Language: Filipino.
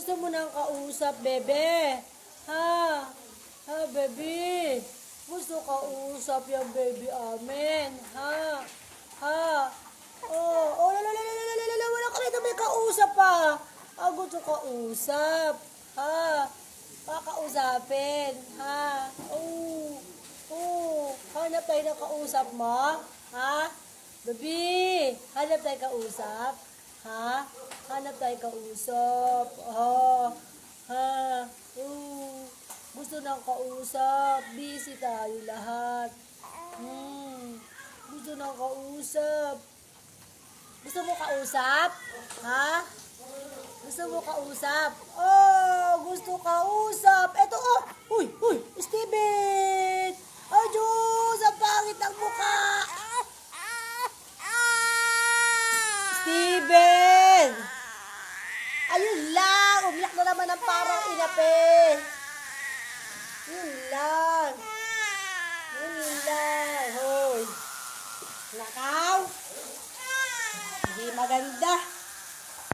Gusto mo nang kausap, bebe? Ha? Ha, baby? Gusto kausap yung baby amin? Ha? Ha? Oh, wala ka rito, may kausap pa. Gusto kausap. Ha? Kakausapin. Ha? Hanap tayo ng kausap mo? Ha? Baby, hanap tayo kausap? Ha? Hanap tayo kausap? Ha? Gusto ng kausap. Busy tayo lahat. Gusto ng kausap. Gusto mo kausap? Ha? Gusto mo kausap? Gusto kausap. Eto, Uy, Steven! Diyos! Ang pangit ng mukha! Steven! Ayun lang! Umiyak na naman ng parang inape. Yun lang. Hoy. Nakaw. Hindi maganda.